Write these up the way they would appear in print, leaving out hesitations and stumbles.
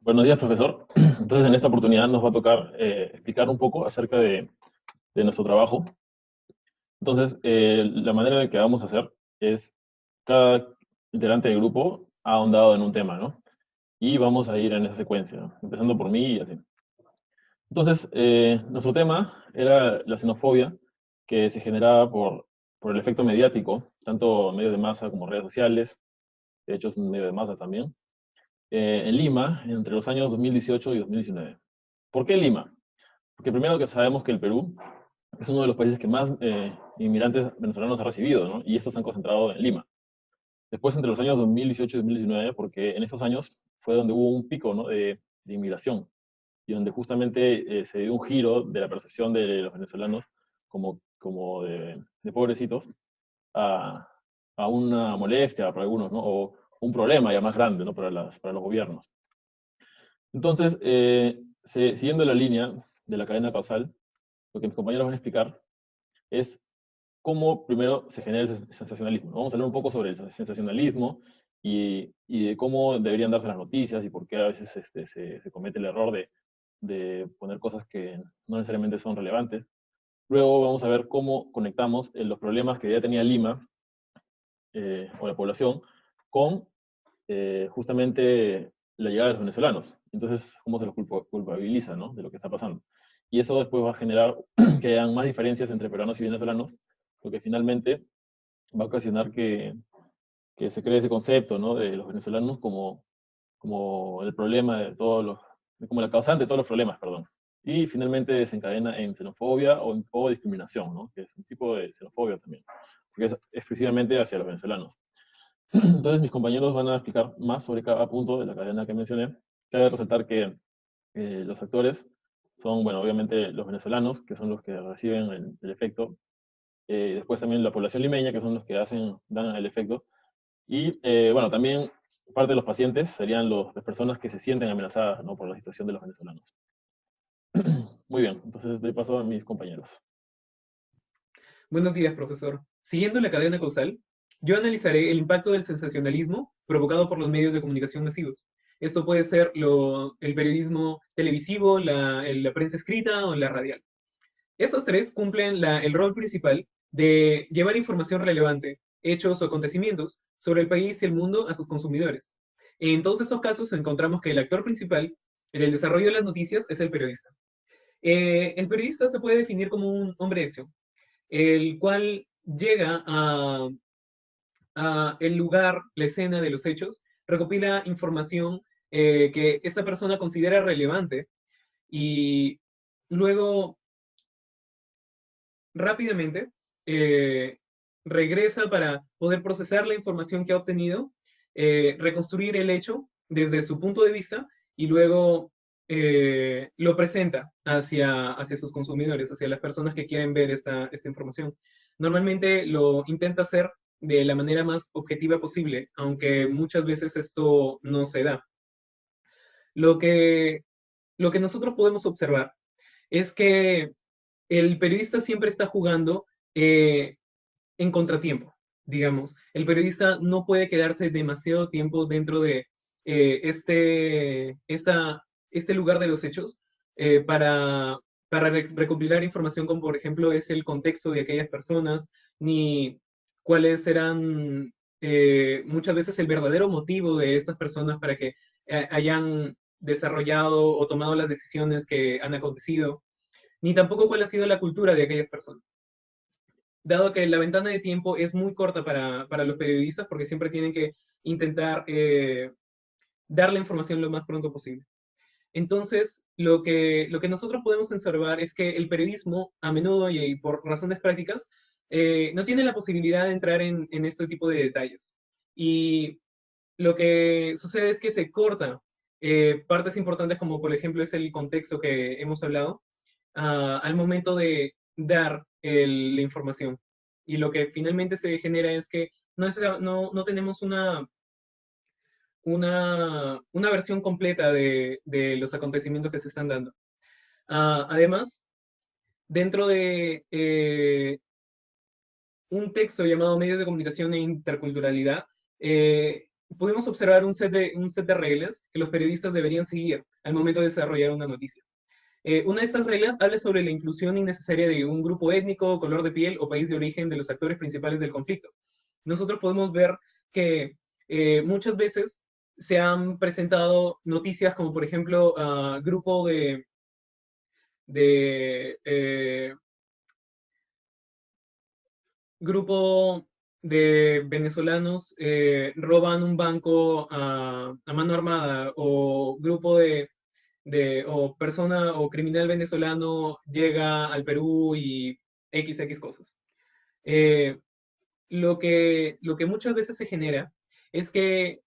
Buenos días, profesor. Entonces, en esta oportunidad nos va a tocar explicar un poco acerca de nuestro trabajo. Entonces, la manera en que vamos a hacer es, cada integrante del grupo ha ahondado en un tema, ¿no? Y vamos a ir en esa secuencia, ¿no? Empezando por mí y así. Entonces, nuestro tema era la xenofobia, que se generaba por el efecto mediático, tanto medios de masa como redes sociales. De hecho, es un medio de masa también. En Lima, entre los años 2018 y 2019. ¿Por qué Lima? Porque primero que sabemos que el Perú es uno de los países que más inmigrantes venezolanos ha recibido, ¿no? Y estos se han concentrado en Lima. Después, entre los años 2018 y 2019, porque en estos años fue donde hubo un pico, ¿no? de inmigración y donde justamente se dio un giro de la percepción de los venezolanos como de pobrecitos a, a una molestia para algunos, ¿no? O un problema ya más grande, ¿no? Para los gobiernos. Entonces, siguiendo la línea de la cadena causal, lo que mis compañeros van a explicar es cómo primero se genera el sensacionalismo. Vamos a hablar un poco sobre el sensacionalismo y de cómo deberían darse las noticias y por qué a veces se comete el error de poner cosas que no necesariamente son relevantes. Luego vamos a ver cómo conectamos los problemas que ya tenía Lima o la población con justamente la llegada de los venezolanos. Entonces, cómo se los culpabiliza, ¿no? De lo que está pasando. Y eso después va a generar que hayan más diferencias entre peruanos y venezolanos, lo que finalmente va a ocasionar que se cree ese concepto, ¿no? De los venezolanos como el problema de todos los, como la causante de todos los problemas, perdón. Y finalmente desencadena en xenofobia o discriminación, ¿no? Que es un tipo de xenofobia también, porque es exclusivamente hacia los venezolanos. Entonces mis compañeros van a explicar más sobre cada punto de la cadena que mencioné. Cabe resaltar que los actores son, bueno, obviamente los venezolanos, que son los que reciben el efecto. Después también la población limeña, que son los que dan el efecto. Y bueno, también parte de los pacientes serían las personas que se sienten amenazadas, ¿no? Por la situación de los venezolanos. Muy bien, entonces doy paso a mis compañeros. Buenos días, profesor. Siguiendo la cadena causal, yo analizaré el impacto del sensacionalismo provocado por los medios de comunicación masivos. Esto puede ser el periodismo televisivo, la prensa escrita o la radial. Estos tres cumplen el rol principal de llevar información relevante, hechos o acontecimientos sobre el país y el mundo a sus consumidores. En todos estos casos encontramos que el actor principal en el desarrollo de las noticias es el periodista. El periodista se puede definir como un hombre de acción, el cual llega a el lugar, la escena de los hechos, recopila información que esta persona considera relevante y luego rápidamente eh, regresa para poder procesar la información que ha obtenido, reconstruir el hecho desde su punto de vista y luego lo presenta hacia sus consumidores, hacia las personas que quieren ver esta información. Normalmente lo intenta hacer de la manera más objetiva posible, aunque muchas veces esto no se da. Lo que, lo que nosotros podemos observar es que el periodista siempre está jugando eh, en contratiempo, digamos. El periodista no puede quedarse demasiado tiempo dentro de este lugar de los hechos para recopilar información como, por ejemplo, es el contexto de aquellas personas, ni cuáles eran muchas veces el verdadero motivo de estas personas para que hayan desarrollado o tomado las decisiones que han acontecido, ni tampoco cuál ha sido la cultura de aquellas personas, dado que la ventana de tiempo es muy corta para los periodistas porque siempre tienen que intentar dar la información lo más pronto posible. Entonces, lo que nosotros podemos observar es que el periodismo, a menudo y por razones prácticas, no tiene la posibilidad de entrar en este tipo de detalles. Y lo que sucede es que se corta partes importantes como por ejemplo es el contexto que hemos hablado al momento de dar la información. Y lo que finalmente se genera es que no tenemos una versión completa de los acontecimientos que se están dando. Además, dentro de un texto llamado Medios de Comunicación e Interculturalidad, podemos observar un set de reglas que los periodistas deberían seguir al momento de desarrollar una noticia. Una de estas reglas habla sobre la inclusión innecesaria de un grupo étnico, color de piel o país de origen de los actores principales del conflicto. Nosotros podemos ver que muchas veces se han presentado noticias como, por ejemplo, de grupo de venezolanos roban un banco a mano armada, o grupo o persona o criminal venezolano llega al Perú y XX cosas. Lo que muchas veces se genera es que,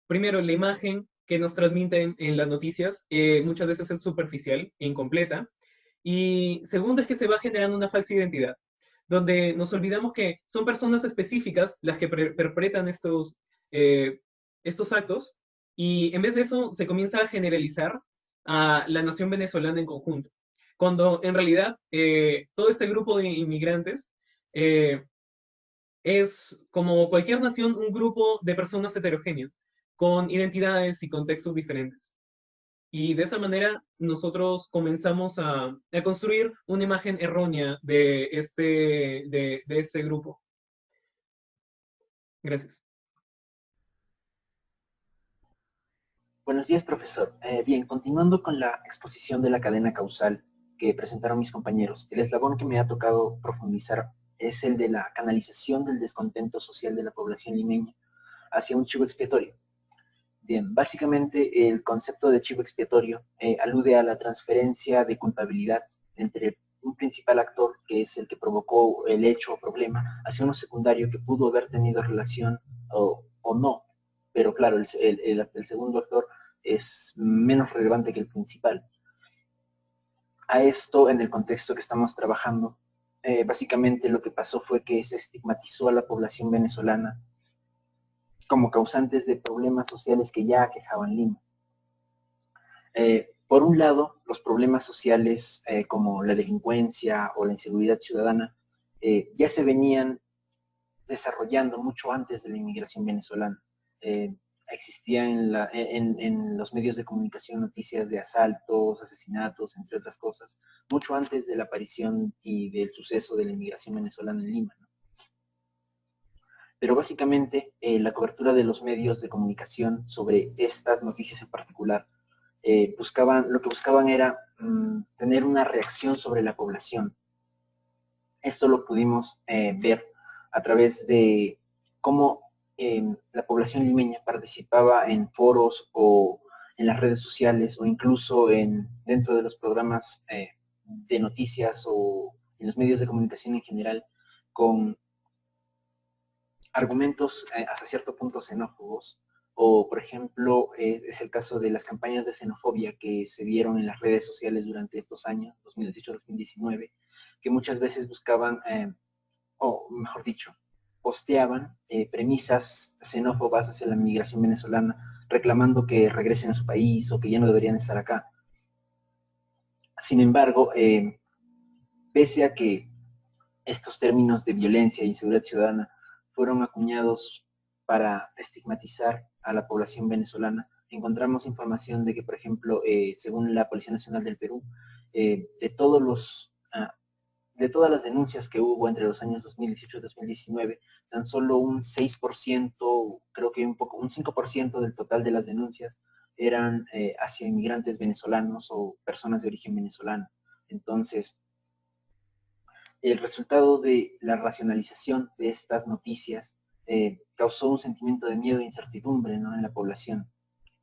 primero, la imagen que nos transmiten en las noticias muchas veces es superficial e incompleta. Y segundo, es que se va generando una falsa identidad, donde nos olvidamos que son personas específicas las que perpetran estos actos, y en vez de eso se comienza a generalizar a la nación venezolana en conjunto, cuando en realidad todo este grupo de inmigrantes eh, es, como cualquier nación, un grupo de personas heterogéneos, con identidades y contextos diferentes. Y de esa manera nosotros comenzamos a construir una imagen errónea de este grupo. Gracias. Buenos días, profesor. Bien, continuando con la exposición de la cadena causal que presentaron mis compañeros, el eslabón que me ha tocado profundizar es el de la canalización del descontento social de la población limeña hacia un chivo expiatorio. Bien, básicamente el concepto de chivo expiatorio alude a la transferencia de culpabilidad entre un principal actor, que es el que provocó el hecho o problema, hacia uno secundario que pudo haber tenido relación o no. Pero claro, el segundo actor es menos relevante que el principal. A esto, en el contexto que estamos trabajando, básicamente lo que pasó fue que se estigmatizó a la población venezolana como causantes de problemas sociales que ya aquejaban Lima. Por un lado, los problemas sociales como la delincuencia o la inseguridad ciudadana ya se venían desarrollando mucho antes de la inmigración venezolana. Existían en los medios de comunicación noticias de asaltos, asesinatos, entre otras cosas, mucho antes de la aparición y del suceso de la inmigración venezolana en Lima, ¿no? Pero básicamente la cobertura de los medios de comunicación sobre estas noticias en particular lo que buscaban era tener una reacción sobre la población. Esto lo pudimos ver a través de cómo la población limeña participaba en foros o en las redes sociales, o incluso dentro de los programas de noticias o en los medios de comunicación en general, con argumentos hasta cierto punto xenófobos. O, por ejemplo, es el caso de las campañas de xenofobia que se dieron en las redes sociales durante estos años, 2018-2019, que muchas veces buscaban, o mejor dicho, posteaban premisas xenófobas hacia la migración venezolana, reclamando que regresen a su país o que ya no deberían estar acá. Sin embargo, pese a que estos términos de violencia e inseguridad ciudadana fueron acuñados para estigmatizar a la población venezolana, encontramos información de que, por ejemplo, según la Policía Nacional del Perú, de todas las denuncias que hubo entre los años 2018 y 2019, tan solo un 6%, creo que un 5% del total de las denuncias eran hacia inmigrantes venezolanos o personas de origen venezolano. Entonces, el resultado de la racionalización de estas noticias causó un sentimiento de miedo e incertidumbre, ¿no?, en la población.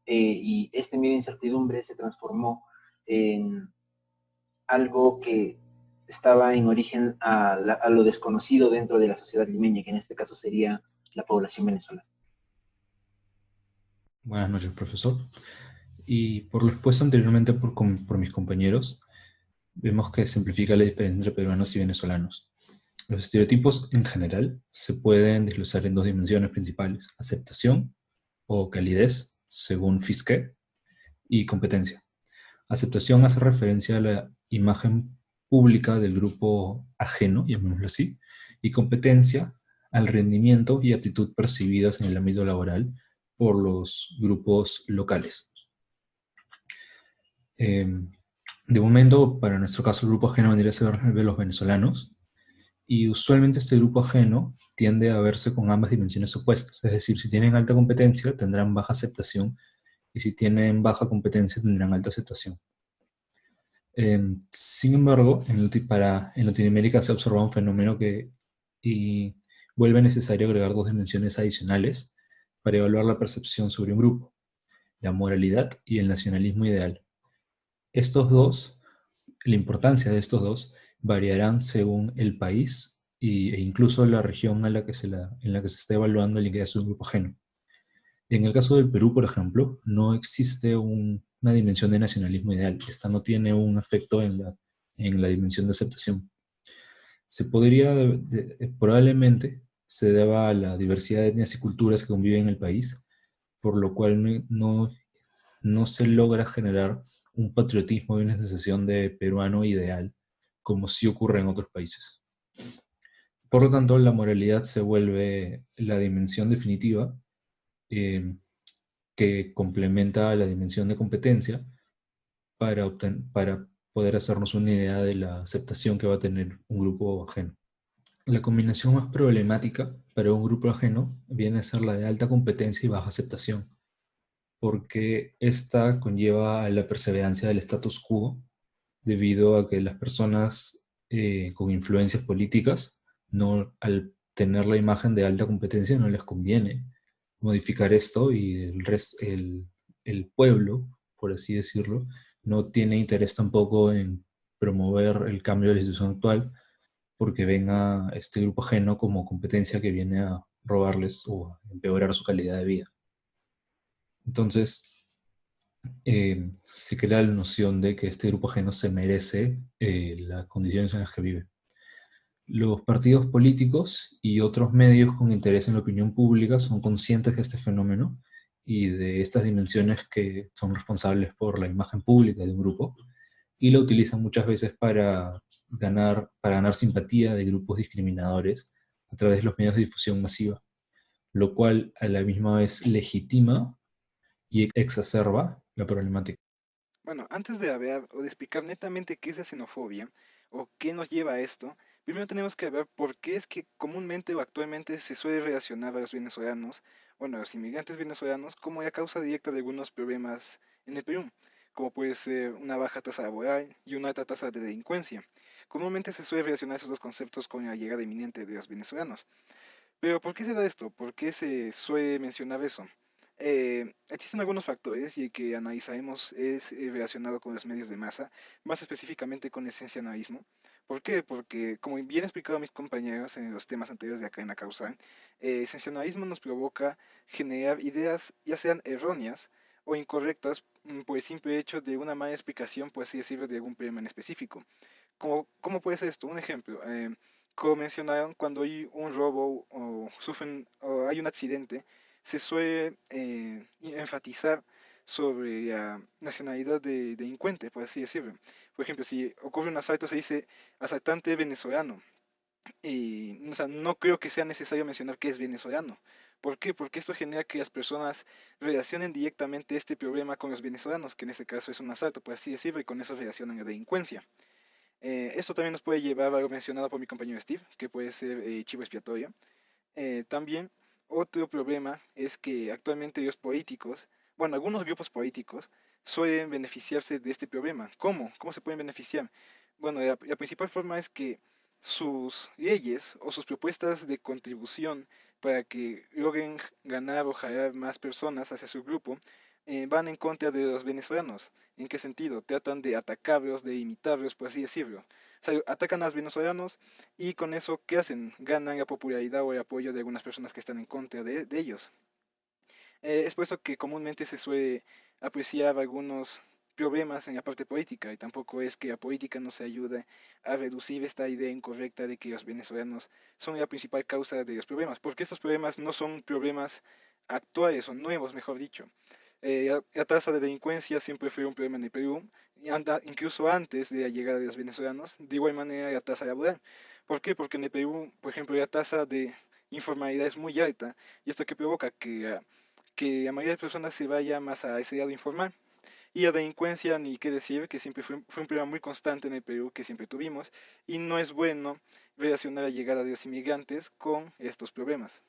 Y este miedo e incertidumbre se transformó en algo que estaba en origen a lo desconocido dentro de la sociedad limeña, que en este caso sería la población venezolana. Buenas noches, profesor. Y por lo expuesto anteriormente por mis compañeros, vemos que simplifica la diferencia entre peruanos y venezolanos. Los estereotipos en general se pueden desglosar en dos dimensiones principales: aceptación o calidez, según Fiske, y competencia. Aceptación hace referencia a la imagen pública del grupo ajeno, llamémoslo así, y competencia al rendimiento y aptitud percibidas en el ámbito laboral por los grupos locales. De momento, para nuestro caso, el grupo ajeno vendría a ser de los venezolanos, y usualmente este grupo ajeno tiende a verse con ambas dimensiones opuestas, es decir, si tienen alta competencia tendrán baja aceptación, y si tienen baja competencia tendrán alta aceptación. Sin embargo, en Latinoamérica se ha observado un fenómeno y vuelve necesario agregar dos dimensiones adicionales para evaluar la percepción sobre un grupo: la moralidad y el nacionalismo ideal. La importancia de estos dos variarán según el país e incluso la región en la que se está evaluando el ingreso de un grupo ajeno. En el caso del Perú, por ejemplo, no existe una dimensión de nacionalismo ideal. Esta no tiene un efecto en la dimensión de aceptación. Probablemente se deba a la diversidad de etnias y culturas que conviven en el país, por lo cual no se logra generar un patriotismo y una sensación de peruano ideal, como sí ocurre en otros países. Por lo tanto, la moralidad se vuelve la dimensión definitiva, que complementa a la dimensión de competencia para poder hacernos una idea de la aceptación que va a tener un grupo ajeno. La combinación más problemática para un grupo ajeno viene a ser la de alta competencia y baja aceptación, porque esta conlleva a la perseverancia del status quo, debido a que las personas con influencias políticas, al tener la imagen de alta competencia, no les conviene modificar esto, y el pueblo, por así decirlo, no tiene interés tampoco en promover el cambio de la situación actual, porque ven a este grupo ajeno como competencia que viene a robarles o a empeorar su calidad de vida. Entonces, se crea la noción de que este grupo ajeno se merece las condiciones en las que vive. Los partidos políticos y otros medios con interés en la opinión pública son conscientes de este fenómeno y de estas dimensiones que son responsables por la imagen pública de un grupo, y la utilizan muchas veces para ganar simpatía de grupos discriminadores a través de los medios de difusión masiva, lo cual a la misma vez legitima y exacerba la problemática. Bueno, antes de hablar o de explicar netamente qué es la xenofobia o qué nos lleva a esto, primero tenemos que ver por qué es que comúnmente o actualmente se suele relacionar a los venezolanos, bueno, a los inmigrantes venezolanos, como la causa directa de algunos problemas en el Perú, como puede ser una baja tasa laboral y una alta tasa de delincuencia. Comúnmente se suele relacionar esos dos conceptos con la llegada inminente de los venezolanos. Pero ¿por qué se da esto? ¿Por qué se suele mencionar eso? Existen algunos factores y el que analizaremos es relacionado con los medios de masa, más específicamente con el sensacionalismo. ¿Por qué? Porque, como bien explicado mis compañeros en los temas anteriores de Cadena Causal, el sensacionalismo nos provoca generar ideas ya sean erróneas o incorrectas, por el simple hecho de una mala explicación, por así decirlo, de algún problema en específico. ¿Cómo puede ser esto? Un ejemplo. Como mencionaron, cuando hay un robo o hay un accidente, se suele enfatizar sobre la nacionalidad de delincuente, por así decirlo. Por ejemplo, si ocurre un asalto, se dice asaltante venezolano. Y, o sea, no creo que sea necesario mencionar que es venezolano. ¿Por qué? Porque esto genera que las personas relacionen directamente este problema con los venezolanos, que en este caso es un asalto, por así decirlo, y con eso relacionan la delincuencia. Esto también nos puede llevar a lo mencionado por mi compañero Steve, que puede ser chivo expiatorio. También otro problema es que actualmente los políticos, bueno, algunos grupos políticos suelen beneficiarse de este problema. ¿Cómo? ¿Cómo se pueden beneficiar? Bueno, la principal forma es que sus leyes o sus propuestas de contribución para que logren ganar o jalar más personas hacia su grupo van en contra de los venezolanos. ¿En qué sentido? Tratan de atacarlos, de imitarlos, por así decirlo. O sea, atacan a los venezolanos y con eso, ¿qué hacen? Ganan la popularidad o el apoyo de algunas personas que están en contra de ellos. Es por eso que comúnmente se suele apreciar algunos problemas en la parte política, y tampoco es que la política nos ayude a reducir esta idea incorrecta de que los venezolanos son la principal causa de los problemas, porque estos problemas no son problemas actuales o nuevos, mejor dicho. La tasa de delincuencia siempre fue un problema en el Perú, y incluso antes de la llegada de los venezolanos. De igual manera, la tasa laboral. ¿Por qué? Porque en el Perú, por ejemplo, la tasa de informalidad es muy alta, y esto que provoca que la mayoría de personas se vaya más a ese lado informal. Y la delincuencia, ni qué decir, que siempre fue un problema muy constante en el Perú que siempre tuvimos, y no es bueno relacionar la llegada de los inmigrantes con estos problemas.